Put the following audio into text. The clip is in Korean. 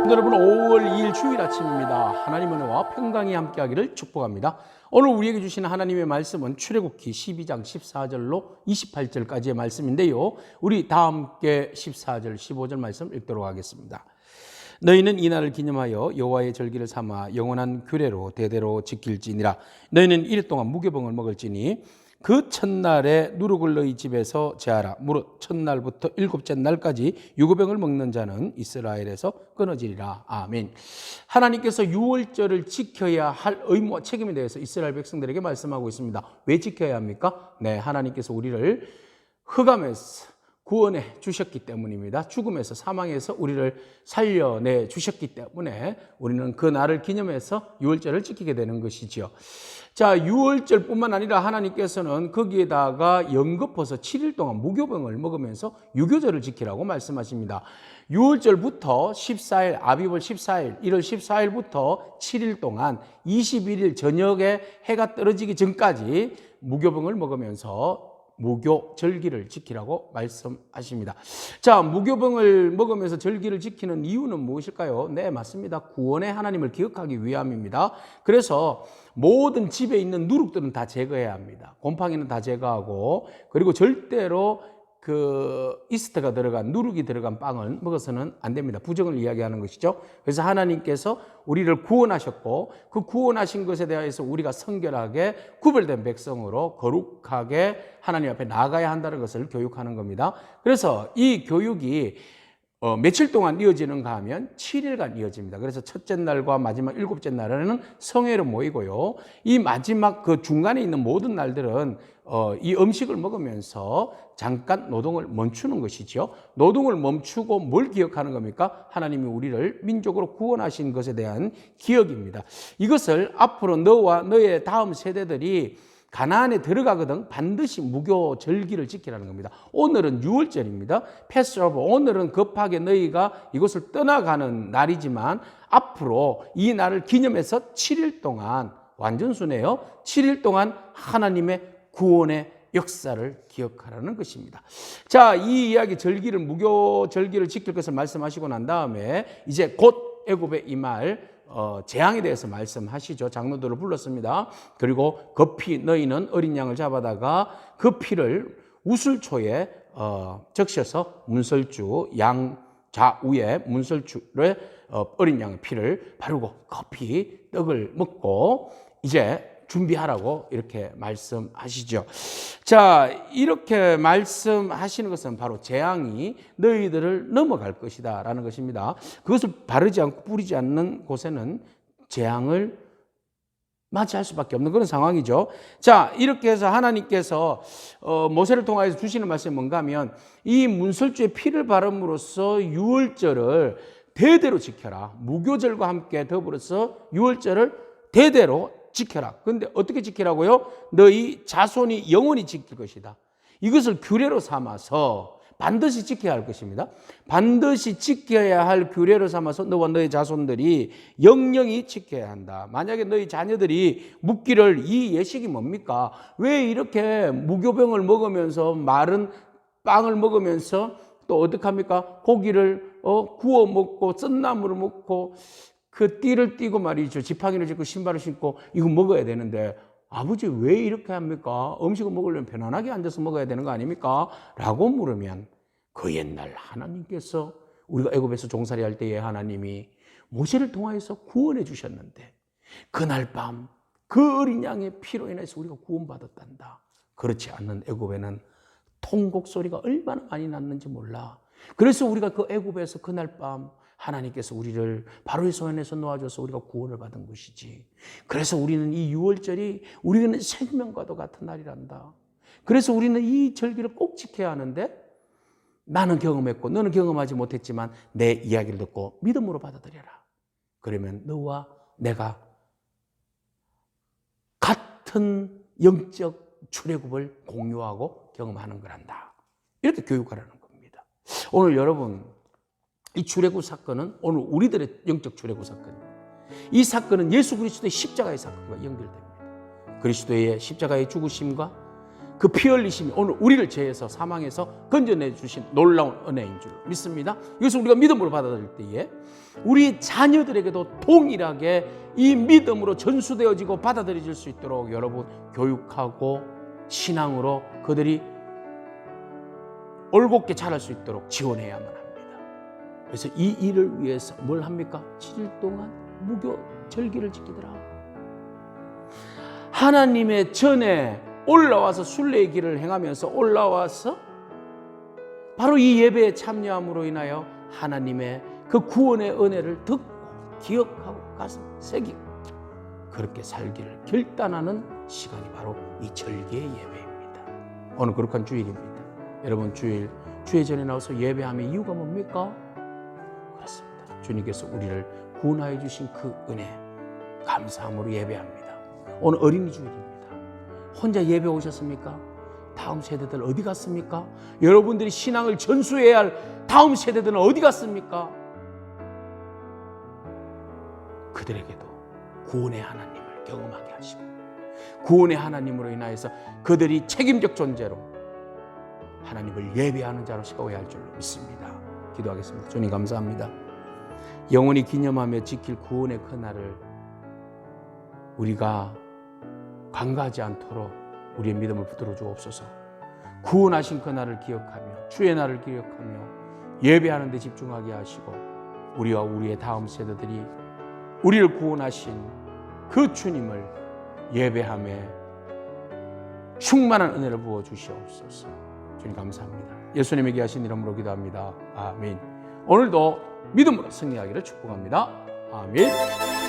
성도 여러분, 5월 2일 주일 아침입니다. 하나님의 은혜와 평강이 함께하기를 축복합니다. 오늘 우리에게 주시는 하나님의 말씀은 출애굽기 12장 14절로 28절까지의 말씀인데요, 우리 다 함께 14절 15절 말씀 읽도록 하겠습니다. 너희는 이날을 기념하여 여호와의 절기를 삼아 영원한 규례로 대대로 지킬지니라. 너희는 이래 동안 무교병을 먹을지니 그 첫날에 누룩을 너희 집에서 제하라. 무릇 첫날부터 일곱째 날까지 유교병을 먹는 자는 이스라엘에서 끊어지리라. 아멘. 하나님께서 유월절을 지켜야 할 의무와 책임에 대해서 이스라엘 백성들에게 말씀하고 있습니다. 왜 지켜야 합니까? 네, 하나님께서 우리를 흑암에서 구원해 주셨기 때문입니다. 죽음에서 사망에서 우리를 살려내 주셨기 때문에 우리는 그 날을 기념해서 유월절을 지키게 되는 것이죠. 자, 유월절뿐만 아니라 하나님께서는 거기에다가 연거푸서 7일 동안 무교병을 먹으면서 유교절을 지키라고 말씀하십니다. 유월절부터 14일, 아비벌 14일, 1월 14일부터 7일 동안 21일 저녁에 해가 떨어지기 전까지 무교병을 먹으면서 무교 절기를 지키라고 말씀하십니다. 자, 무교병을 먹으면서 절기를 지키는 이유는 무엇일까요? 네, 맞습니다. 구원의 하나님을 기억하기 위함입니다. 그래서 모든 집에 있는 누룩들은 다 제거해야 합니다. 곰팡이는 다 제거하고, 그리고 절대로 이스트가 들어간, 누룩이 들어간 빵을 먹어서는 안 됩니다. 부정을 이야기하는 것이죠. 그래서 하나님께서 우리를 구원하셨고, 그 구원하신 것에 대해서 우리가 성결하게 구별된 백성으로 거룩하게 하나님 앞에 나아가야 한다는 것을 교육하는 겁니다. 그래서 이 교육이 며칠 동안 이어지는가 하면 7일간 이어집니다. 그래서 첫째 날과 마지막 일곱째 날에는 성회로 모이고요. 이 마지막 그 중간에 있는 모든 날들은 이 음식을 먹으면서 잠깐 노동을 멈추는 것이죠. 노동을 멈추고 뭘 기억하는 겁니까? 하나님이 우리를 민족으로 구원하신 것에 대한 기억입니다. 이것을 앞으로 너와 너의 다음 세대들이 가나안에 들어가거든 반드시 무교 절기를 지키라는 겁니다. 오늘은 유월절입니다. 패스오버, 오늘은 급하게 너희가 이곳을 떠나가는 날이지만 앞으로 이 날을 기념해서 7일 동안, 완전수네요, 7일 동안 하나님의 구원의 역사를 기억하라는 것입니다. 자, 이 이야기 절기를, 무교 절기를 지킬 것을 말씀하시고 난 다음에 이제 곧 애굽에 임할 재앙에 대해서 말씀하시죠. 장로들을 불렀습니다. 그리고 급히 너희는 어린 양을 잡아다가 그 피를 우슬초에 적셔서 문설주 양 좌우에 문설주에 어린 양의 피를 바르고 급히 떡을 먹고 이제 준비하라고 이렇게 말씀하시죠. 자, 이렇게 말씀하시는 것은 바로 재앙이 너희들을 넘어갈 것이다 라는 것입니다. 그것을 바르지 않고 뿌리지 않는 곳에는 재앙을 맞이할 수밖에 없는 그런 상황이죠. 자, 이렇게 해서 하나님께서 모세를 통하여서 주시는 말씀이 뭔가 하면 이 문설주의 피를 바름으로써 유월절을 대대로 지켜라. 무교절과 함께 더불어서 유월절을 대대로 지켜라. 그런데 어떻게 지키라고요? 너희 자손이 영원히 지킬 것이다. 이것을 규례로 삼아서 반드시 지켜야 할 것입니다. 반드시 지켜야 할 규례로 삼아서 너와 너희 자손들이 영영히 지켜야 한다. 만약에 너희 자녀들이 묻기를 이 예식이 뭡니까? 왜 이렇게 무교병을 먹으면서 마른 빵을 먹으면서 또 어떡합니까? 고기를 구워 먹고 썬나물을 먹고 그 띠를 띠고 말이죠. 지팡이를 짚고 신발을 신고 이거 먹어야 되는데 아버지 왜 이렇게 합니까? 음식을 먹으려면 편안하게 앉아서 먹어야 되는 거 아닙니까? 라고 물으면 그 옛날 하나님께서 우리가 애굽에서 종살이 할 때에 하나님이 모세를 통하여서 구원해 주셨는데 그날 밤 그 어린 양의 피로 인해서 우리가 구원받았단다. 그렇지 않는 애굽에는 통곡 소리가 얼마나 많이 났는지 몰라. 그래서 우리가 그 애굽에서 그날 밤 하나님께서 우리를 바로의 손에서 놓아줘서 우리가 구원을 받은 것이지. 그래서 우리는 이 유월절이 우리는 생명과도 같은 날이란다. 그래서 우리는 이 절기를 꼭 지켜야 하는데 나는 경험했고 너는 경험하지 못했지만 내 이야기를 듣고 믿음으로 받아들여라. 그러면 너와 내가 같은 영적 출애굽을 공유하고 경험하는 거란다. 이렇게 교육하라는 겁니다. 오늘 여러분, 이 출애굽 사건은 오늘 우리들의 영적 출애굽 사건입니다. 이 사건은 예수 그리스도의 십자가의 사건과 연결됩니다. 그리스도의 십자가의 죽으심과 그 피 흘리심이 오늘 우리를 죄에서 사망에서 건져내 주신 놀라운 은혜인 줄 믿습니다. 이것을 우리가 믿음으로 받아들일 때에 우리 자녀들에게도 동일하게 이 믿음으로 전수되어지고 받아들여질 수 있도록 여러분 교육하고 신앙으로 그들이 올곧게 자랄 수 있도록 지원해야만 합니다. 그래서 이 일을 위해서 뭘 합니까? 7일 동안 무교 절기를 지키더라. 하나님의 전에 올라와서 순례의 길을 행하면서 올라와서 바로 이 예배에 참여함으로 인하여 하나님의 그 구원의 은혜를 듣고 기억하고 가슴 새기고 그렇게 살기를 결단하는 시간이 바로 이 절기의 예배입니다. 오늘 거룩한 주일입니다. 여러분 주일 주의 전에 나와서 예배하면 이유가 뭡니까? 그렇습니다. 주님께서 우리를 구원하여 주신 그 은혜 감사함으로 예배합니다. 오늘 어린이 주일입니다. 혼자 예배 오셨습니까? 다음 세대들 어디 갔습니까? 여러분들이 신앙을 전수해야 할 다음 세대들은 어디 갔습니까? 그들에게도 구원의 하나님을 경험하게 하시고 구원의 하나님으로 인하여서 그들이 책임적 존재로 하나님을 예배하는 자로 세워야 할 줄로 믿습니다. 기도하겠습니다. 주님 감사합니다. 영원히 기념하며 지킬 구원의 그날을 우리가 간과하지 않도록 우리의 믿음을 붙들어 주옵소서. 구원하신 그날을 기억하며 주의 날을 기억하며 예배하는 데 집중하게 하시고 우리와 우리의 다음 세대들이 우리를 구원하신 그 주님을 예배하며 충만한 은혜를 부어 주시옵소서. 주님 감사합니다. 예수님의 귀하신 이름으로 기도합니다. 아멘. 오늘도 믿음으로 승리하기를 축복합니다. 아멘.